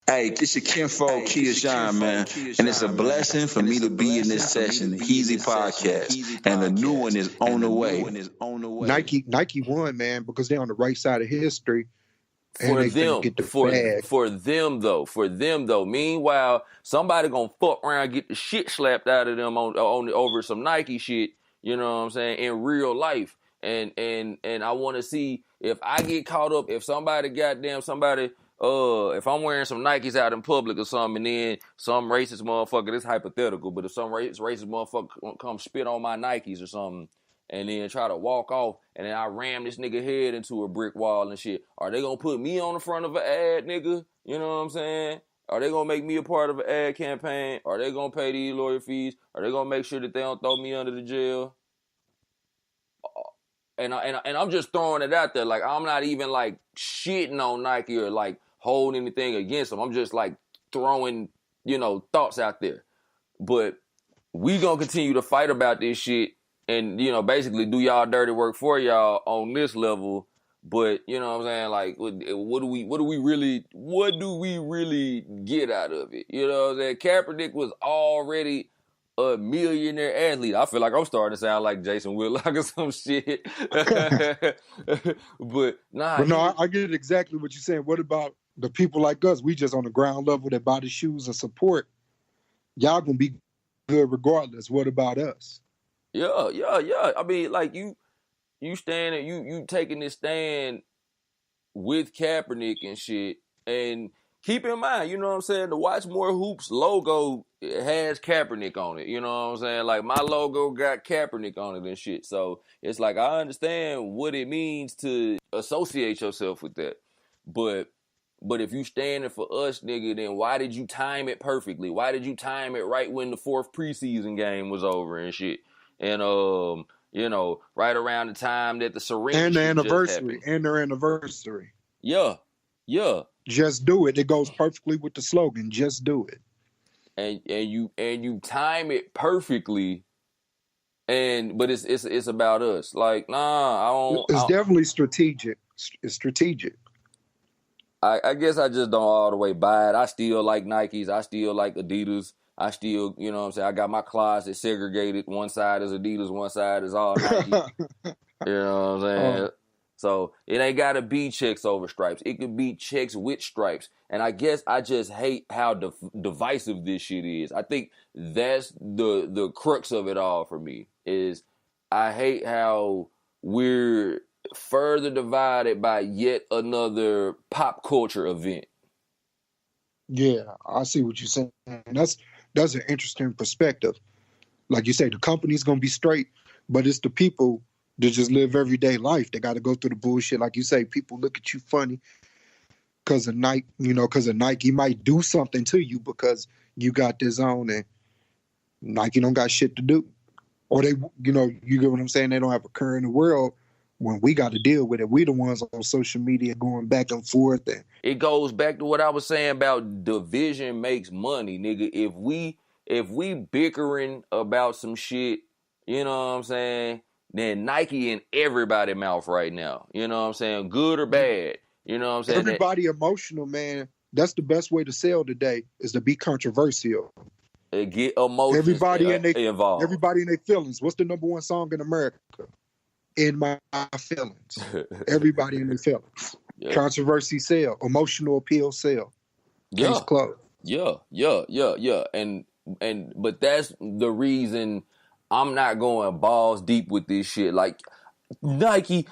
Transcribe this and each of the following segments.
Hey, it's your kinfolk, Kia Shine, man. And it's a blessing for me to be in this session, the Heezy Podcast. And the new one is on the way. Nike won, man, because they're on the right side of history. For them, for them though. Meanwhile, somebody gonna fuck around and get the shit slapped out of them on over some Nike shit. You know what I'm saying? In real life, and I want to see if I get caught up. If somebody, if I'm wearing some Nikes out in public or something, and then some racist motherfucker, this hypothetical, but if some racist motherfucker come spit on my Nikes or something, and then try to walk off, and then I ram this nigga head into a brick wall and shit, are they gonna put me on the front of an ad, nigga? You know what I'm saying? Are they gonna make me a part of an ad campaign? Are they gonna pay these lawyer fees? Are they gonna make sure that they don't throw me under the jail? And I'm just throwing it out there. Like, I'm not even, like, shitting on Nike or, like, holding anything against them. I'm just, like, throwing, thoughts out there. But we gonna continue to fight about this shit and, basically do y'all dirty work for y'all on this level. But, you know what I'm saying? Like, what do we really get out of it? You know what I'm saying? Kaepernick was already a millionaire athlete. I feel like I'm starting to sound like Jason Whitlock or some shit. But no, I get exactly what you're saying. What about the people like us? We just on the ground level that buy the shoes and support. Y'all gonna be good regardless. What about us? Yeah. I mean, like, you standing, you taking this stand with Kaepernick and shit, and keep in mind, you know what I'm saying, the Wotch Mor Hoops logo has Kaepernick on it, you know what I'm saying? Like, my logo got Kaepernick on it and shit, so it's like, I understand what it means to associate yourself with that, but if you standing for us, nigga, then why did you time it perfectly? Why did you time it right when the 4th preseason game was over and shit? And right around the time that the syringe and the anniversary and their anniversary. Yeah. Just do it. It goes perfectly with the slogan. Just do it. And you time it perfectly. But it's about us. Like, nah, I don't. It's definitely strategic. It's strategic. I guess I just don't all the way buy it. I still like Nikes. I still like Adidas. I still, you know what I'm saying, I got my closet segregated. One side is Adidas, one side is all Nike. You know what I'm saying? So it ain't got to be checks over stripes. It could be checks with stripes. And I guess I just hate how divisive this shit is. I think that's the crux of it all for me, is I hate how we're further divided by yet another pop culture event. Yeah, I see what you're saying. That's an interesting perspective. Like you say, the company's going to be straight, but it's the people that just live everyday life. They got to go through the bullshit. Like you say, people look at you funny because of Nike, because of Nike might do something to you because you got this on and Nike don't got shit to do. Or they, you get what I'm saying? They don't have a career in the world when we got to deal with it. We the ones on social media going back and forth. And it goes back to what I was saying about division makes money, nigga. If we bickering about some shit, you know what I'm saying, then Nike in everybody's mouth right now. You know what I'm saying? Good or bad. You know what I'm saying? Everybody emotional, man. That's the best way to sell today, is to be controversial. Get emotions everybody involved. Everybody in their feelings. What's the number one song in America? In My Feelings. Everybody in their feelings. Yeah. Controversy sell. Emotional appeal sell. Case closed. Yeah. But that's the reason I'm not going balls deep with this shit. Like, Nike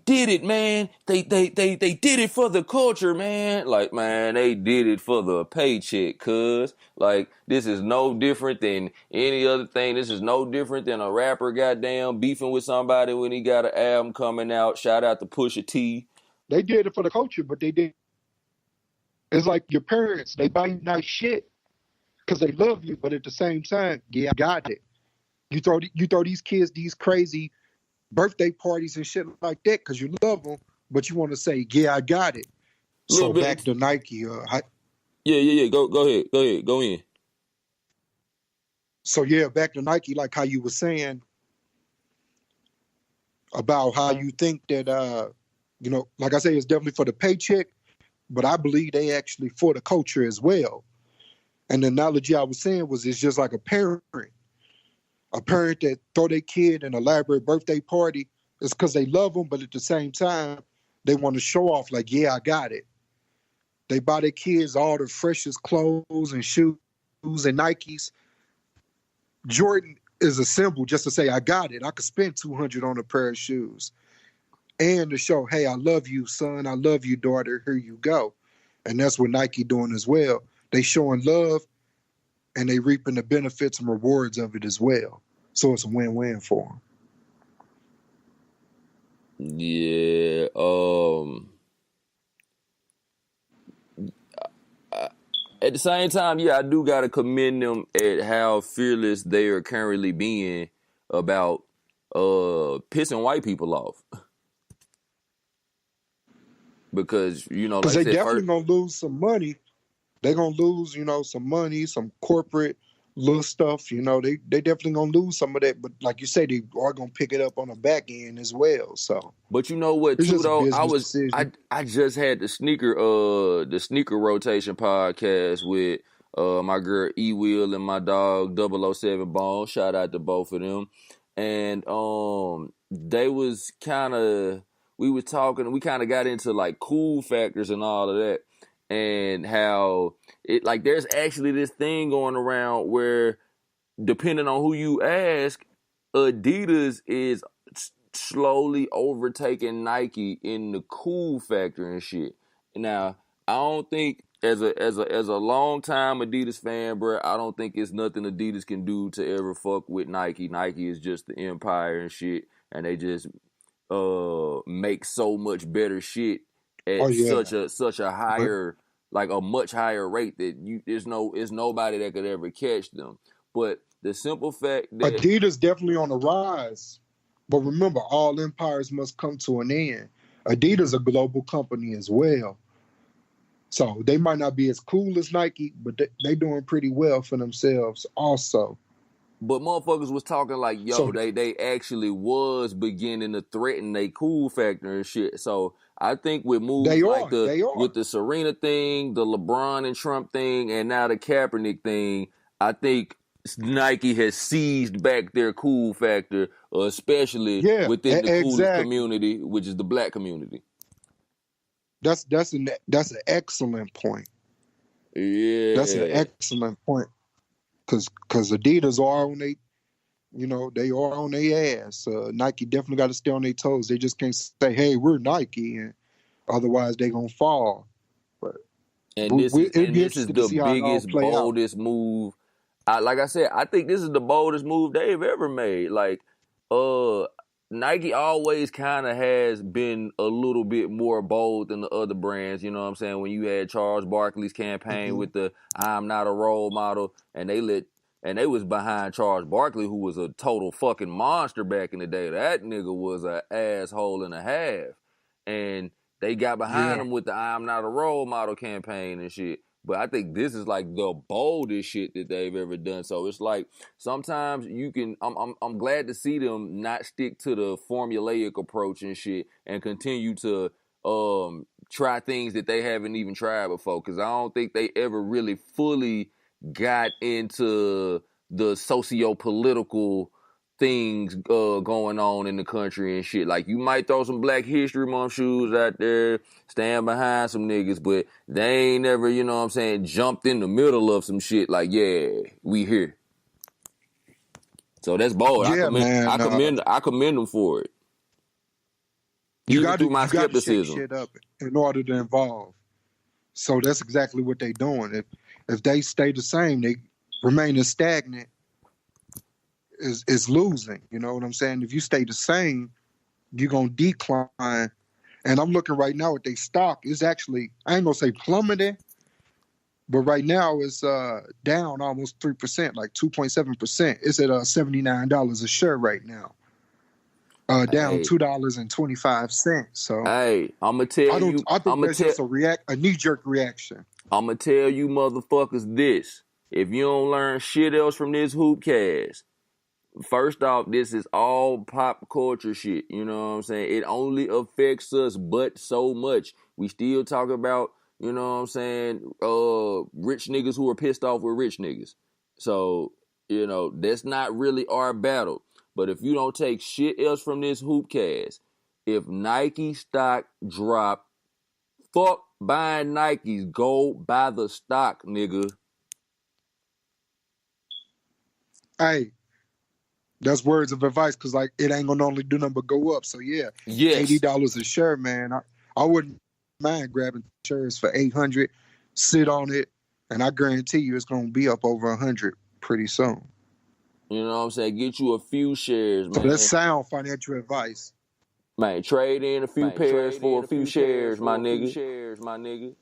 did it, man. They did it for the culture, man. Like, man, they did it for the paycheck, cuz. Like, this is no different than any other thing. This is no different than a rapper goddamn beefing with somebody when he got an album coming out. Shout out to Pusha T. They did it for the culture, but they did. It's like your parents. They buy you nice shit because they love you, but at the same time, yeah, I got it. You throw these kids these crazy birthday parties and shit like that because you love them, but you want to say, yeah, I got it. So back to Nike. Yeah. Go ahead. Go in. So yeah, back to Nike, like how you were saying about how you think that, like I say, it's definitely for the paycheck, but I believe they actually for the culture as well. And the analogy I was saying was it's just like a parent that throw their kid an elaborate birthday party. It's because they love them, but at the same time, they want to show off like, yeah, I got it. They buy their kids all the freshest clothes and shoes and Nikes. Jordan is a symbol just to say, I got it. I could spend $200 on a pair of shoes. And to show, hey, I love you, son. I love you, daughter. Here you go. And that's what Nike doing as well. They showing love and they reaping the benefits and rewards of it as well. So it's a win-win for them. Yeah. At the same time, yeah, I do gotta commend them at how fearless they are currently being about pissing white people off. Because, you know, like they definitely gonna lose some money. They're gonna lose, some money, some corporate little stuff. They definitely gonna lose some of that. But like you say, they are gonna pick it up on the back end as well. So, but you know what, too, though, I just had the sneaker rotation podcast with my girl E Will and my dog 007 Bone. Shout out to both of them. And they was we was talking, we kind of got into like cool factors and all of that. And how it, like, there's actually this thing going around where, depending on who you ask, Adidas is slowly overtaking Nike in the cool factor and shit. Now, I don't think, as a long time Adidas fan, bro, I don't think it's nothing Adidas can do to ever fuck with Nike. Nike is just the empire and shit, and they just make so much better shit at such a higher, like a much higher rate that there's nobody that could ever catch them. But the simple fact that Adidas definitely on the rise, but remember, all empires must come to an end. Adidas a global company as well, so they might not be as cool as Nike, but they doing pretty well for themselves also. But motherfuckers was talking like, yo, they actually was beginning to threaten they cool factor and shit. So I think with moves with the Serena thing, the LeBron and Trump thing, and now the Kaepernick thing, I think Nike has seized back their cool factor, especially within the coolest community, which is the black community. That's an excellent point. Yeah, that's an excellent point. Cause Adidas are on they are on their ass. Nike definitely got to stay on their toes. They just can't say, "Hey, we're Nike," and otherwise they gonna fall. But this is the biggest, boldest move. Like I said, I think this is the boldest move they've ever made. Like, Nike always kind of has been a little bit more bold than the other brands, you know what I'm saying? When you had Charles Barkley's campaign with the "I'm not a role model," and they was behind Charles Barkley, who was a total fucking monster back in the day. That nigga was an asshole and a half. And they got behind him with the "I'm not a role model" campaign and shit. But I think this is like the boldest shit that they've ever done. So it's like sometimes I'm glad to see them not stick to the formulaic approach and shit and continue to try things that they haven't even tried before. Because I don't think they ever really fully got into the socio-political things going on in the country and shit. Like, you might throw some Black History Month shoes out there, stand behind some niggas, but they ain't never, you know what I'm saying, jumped in the middle of some shit like, yeah, we here. So that's bold. Yeah, I commend them for it. You got to shake shit up in order to evolve. So that's exactly what they doing. If they stay the same, they remain stagnant, is losing. You know what I'm saying? If you stay the same, you're gonna decline. And I'm looking right now at their stock. It's actually, I ain't gonna say plummeting, but right now it's down almost 3%, like 2.7%. It's at $79 a share right now. Down $2.25. So hey, I'm gonna tell you, I think that's just a knee-jerk reaction. I'm gonna tell you motherfuckers this: if you don't learn shit else from this hoopcast, first off, this is all pop culture shit. You know what I'm saying? It only affects us but so much. We still talk about you know what I'm saying, rich niggas who are pissed off with rich niggas. So, you know, that's not really our battle. But if you don't take shit else from this hoopcast, if Nike stock drop, fuck buying Nikes. Go buy the stock, nigga. Hey, that's words of advice, because like it ain't gonna only do nothing but go up. So yeah, yes. $80 a share, man. I wouldn't mind grabbing shares for $800, sit on it, and I guarantee you it's gonna be up over 100 pretty soon. You know what I'm saying? Get you a few shares, man. So that's sound financial advice. Man, trade in a few pairs for a few shares, my nigga.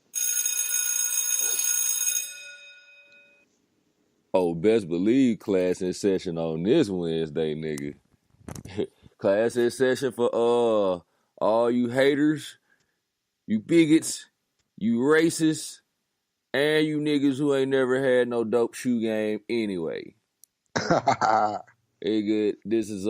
Oh, best believe class in session on this Wednesday, nigga. Class in session for all you haters, you bigots, you racists, and you niggas who ain't never had no dope shoe game anyway. Hey, good. This is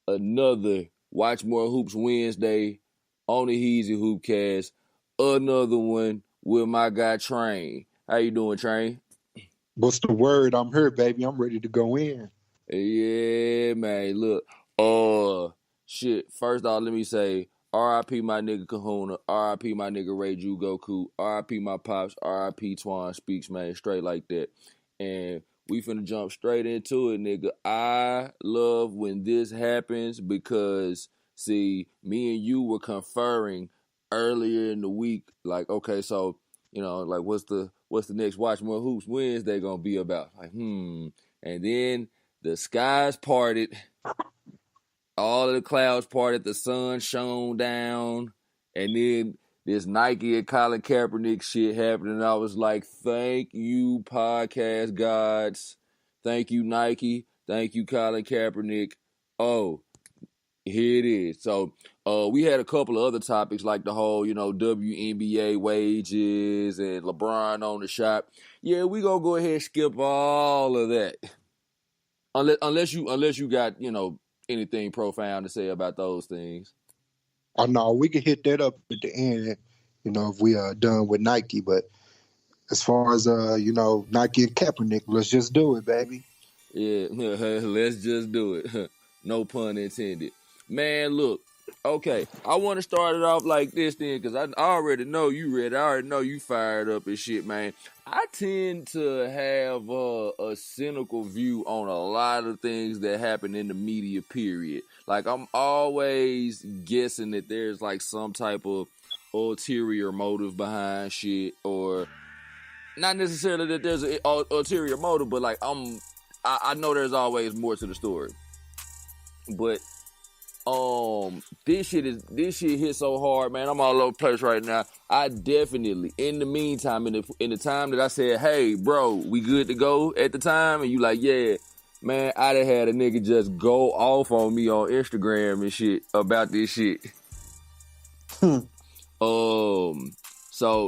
another Wotch Mor Hoops Wednesday on the Heezy Hoopcast. Another one with my guy Train. How you doing, Train? What's the word? I'm here, baby. I'm ready to go in. Yeah, man. Look, shit. First off, let me say R.I.P. my nigga Kahuna, R.I.P. my nigga Ray Ju Goku, R.I.P. my pops, R.I.P. Twan Speaks, man. Straight like that. And we finna jump straight into it, nigga. I love when this happens because, see, me and you were conferring earlier in the week. Like, okay, so, you know, like, what's the next Wotch Mor Hoops Wednesday gonna be about? Like, And then the skies parted, all of the clouds parted, the sun shone down, and then this Nike and Colin Kaepernick shit happened, and I was like, thank you, podcast gods. Thank you, Nike. Thank you, Colin Kaepernick. Oh, here it is. So we had a couple of other topics like the whole, you know, WNBA wages and LeBron on the shot. Yeah, we gonna go ahead and skip all of that. Unless you got, you know, anything profound to say about those things. Oh no, we can hit that up at the end, you know, if we are done with Nike. But as far as you know, Nike and Kaepernick, let's just do it, baby. Yeah, let's just do it. No pun intended. Man, look, okay, I want to start it off like this then, because I already know you ready. I already know you fired up and shit, man. I tend to have a cynical view on a lot of things that happen in the media, period. Like, I'm always guessing that there's, like, some type of ulterior motive behind shit, or not necessarily that there's an ulterior motive, but, like, I know there's always more to the story. But this shit hit so hard, man. I'm all over the place right now. I definitely, in the meantime, in the time that I said, hey, bro, we good to go at the time, and you like, yeah, man, I done had a nigga just go off on me on Instagram and shit about this shit. So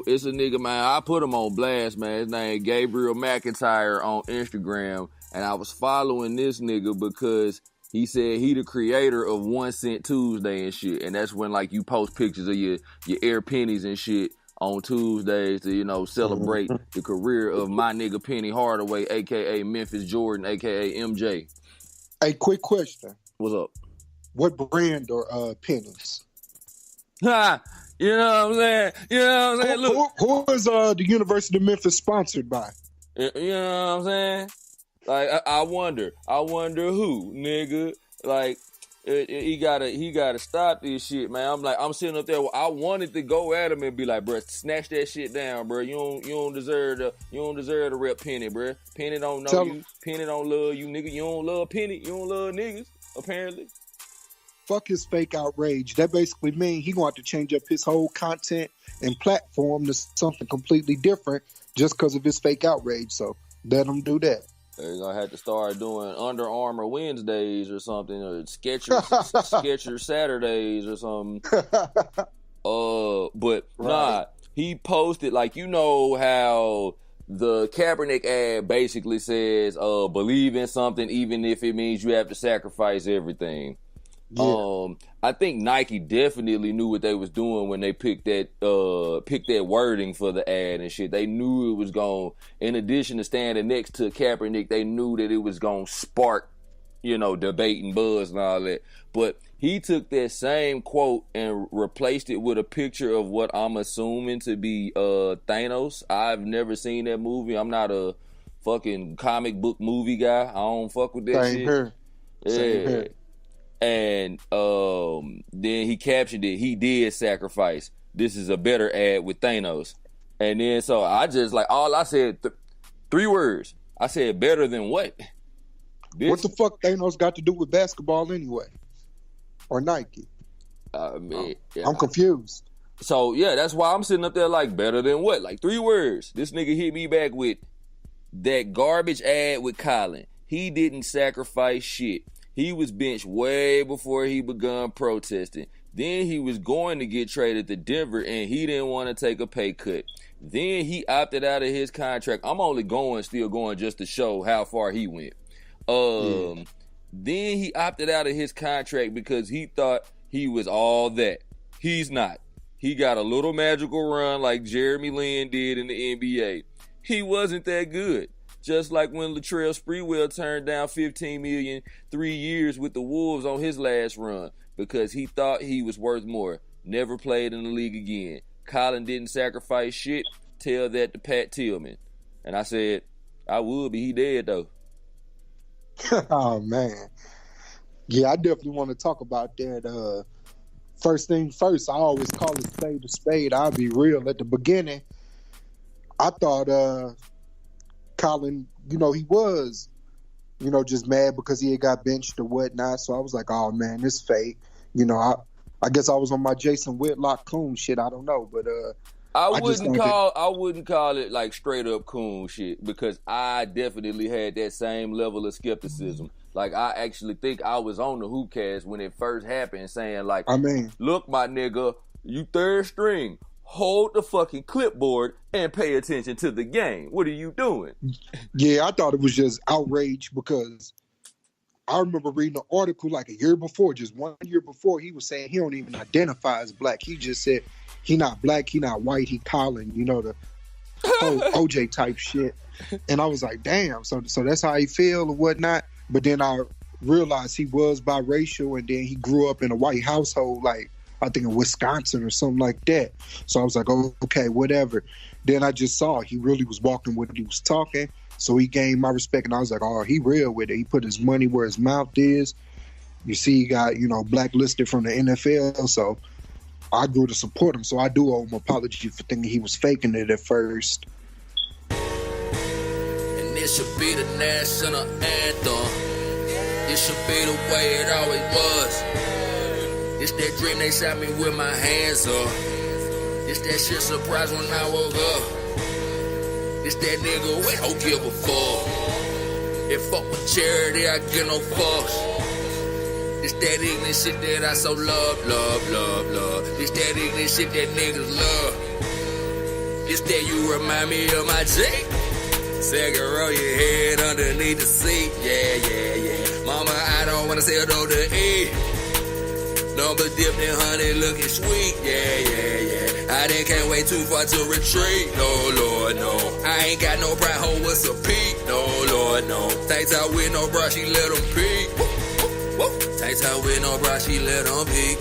it's a nigga, man. I put him on blast, man. His name Gabriel McIntyre on Instagram, and I was following this nigga because he said he the creator of 1 Cent Tuesday and shit. And that's when, like, you post pictures of your air pennies and shit on Tuesdays to, you know, celebrate the career of my nigga Penny Hardaway, a.k.a. Memphis Jordan, a.k.a. MJ. Hey, quick question. What's up? What brand are pennies? Ha! You know what I'm saying? You know what I'm saying? Look. Who is the University of Memphis sponsored by? You know what I'm saying? Like, I wonder who, nigga. Like, he gotta stop this shit, man. I'm sitting up there. I wanted to go at him and be like, bro, snatch that shit down, bro. You don't deserve to rep Penny, bro. Penny don't know you. Penny don't love you, nigga. You don't love Penny. You don't love niggas, apparently. Fuck his fake outrage. That basically means he going to change up his whole content and platform to something completely different just because of his fake outrage. So let him do that. They're gonna have to start doing Under Armour Wednesdays or something, or Skechers Saturdays or something. But right. Nah, he posted, like, you know how the Kaepernick ad basically says, believe in something even if it means you have to sacrifice everything. Yeah. I think Nike definitely knew what they was doing when they picked that wording for the ad and shit. They knew it was going, in addition to standing next to Kaepernick, they knew that it was going to spark, debate and buzz and all that. But he took that same quote and replaced it with a picture of what I'm assuming to be Thanos. I've never seen that movie. I'm not a fucking comic book movie guy. I don't fuck with that Same shit. Here. Same here. And then he captioned it, he did sacrifice. This is a better ad with Thanos. And then so I just all I said, 3 words. I said, better than what? What the fuck Thanos got to do with basketball anyway? Or Nike? I'm confused. So yeah, that's why I'm sitting up there better than what? 3 words. This nigga hit me back with that garbage ad with Colin. He didn't sacrifice shit. He was benched way before he begun protesting. Then he was going to get traded to Denver and he didn't want to take a pay cut. Then he opted out of his contract. I'm only still going just to show how far he went. Then he opted out of his contract because he thought he was all that. He's not. He got a little magical run like Jeremy Lin did in the NBA. He wasn't that good. Just like when Latrell Sprewell turned down $15 million 3 years with the Wolves on his last run because he thought he was worth more. Never played in the league again. Colin didn't sacrifice shit. Tell that to Pat Tillman. And I said, I would, but he dead though. Oh man. Yeah, I definitely want to talk about that. First thing first, I always call it spade a spade. I'll be real. At the beginning, I thought Colin, he was, just mad because he had got benched or whatnot. So I was like, oh man, this fake. I guess I was on my Jason Whitlock coon shit. I don't know, but I wouldn't call it straight up coon shit because I definitely had that same level of skepticism. I actually think I was on the Hoopcast when it first happened, saying look, my nigga, you third string. Hold the fucking clipboard and pay attention to the game. What are you doing? Yeah, I thought it was just outrage because I remember reading an article a year before, just 1 year before, he was saying he don't even identify as black. He just said he not black, he not white, he Colin, the whole OJ type shit. And I was like, damn, so that's how he feel or whatnot. But then I realized he was biracial and then he grew up in a white household, I think in Wisconsin or something like that. So I was like, oh, okay, whatever. Then I just saw he really was walking what he was talking. So he gained my respect, and I was like, oh, he real with it. He put his money where his mouth is. You see, he got, blacklisted from the NFL, so I grew to support him. So I do owe him an apology for thinking he was faking it at first. And this should be the national anthem. This should be the way it always was. It's that dream they shot me with my hands up. It's that shit surprise when I woke up. It's that nigga, we don't give a fuck. If fuck with charity, I get no fucks. It's that ignorant shit that I so love. It's that ignorant shit that niggas love. It's that you remind me of my J. Second row your head underneath the seat. Yeah. Mama, I don't wanna say no to E. Number dipped in honey looking sweet, yeah. I didn't can't wait too far to retreat, no Lord, no. I ain't got no pride, hoe, what's a peak, no Lord, no. Tights out with no bra, she let them peek. Tights out with no bra, she let them peek.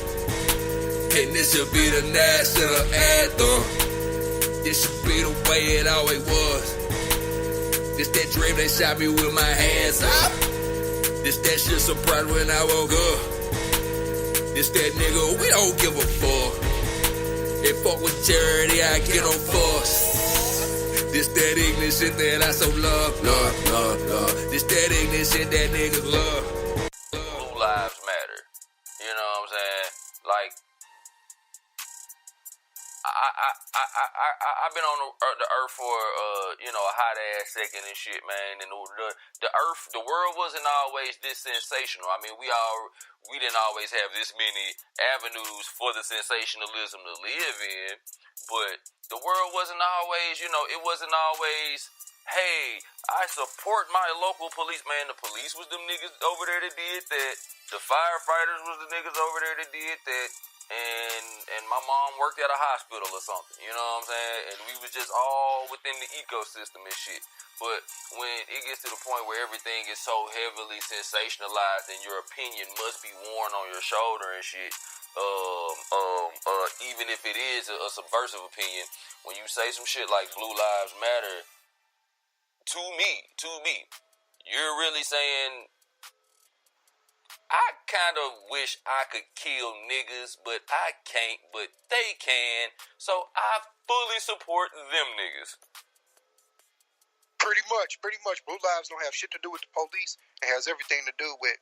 And this should be the national anthem. This should be the way it always was. This that dream they shot me with my hands up. This that shit surprise when I woke up. This that nigga, we don't give a fuck. They fuck with charity, I get no fuss. This that ignorant shit that I so love. This that ignorant shit that niggas love. Blue lives matter. You know what I'm saying? I've been on the earth for a hot ass second and shit, man. And the world wasn't always this sensational. I mean, we didn't always have this many avenues for the sensationalism to live in, but the world wasn't always, it wasn't always hey, I support my local police. Man, the police was them niggas over there that did that. The firefighters was the niggas over there that did that. And my mom worked at a hospital or something, you know what I'm saying? And we was just all within the ecosystem and shit. But when it gets to the point where everything is so heavily sensationalized and your opinion must be worn on your shoulder and shit, even if it is a subversive opinion, when you say some shit like Blue Lives Matter, to me, you're really saying, I kind of wish I could kill niggas, but I can't, but they can, so I fully support them niggas. Pretty much. Blue Lives don't have shit to do with the police. It has everything to do with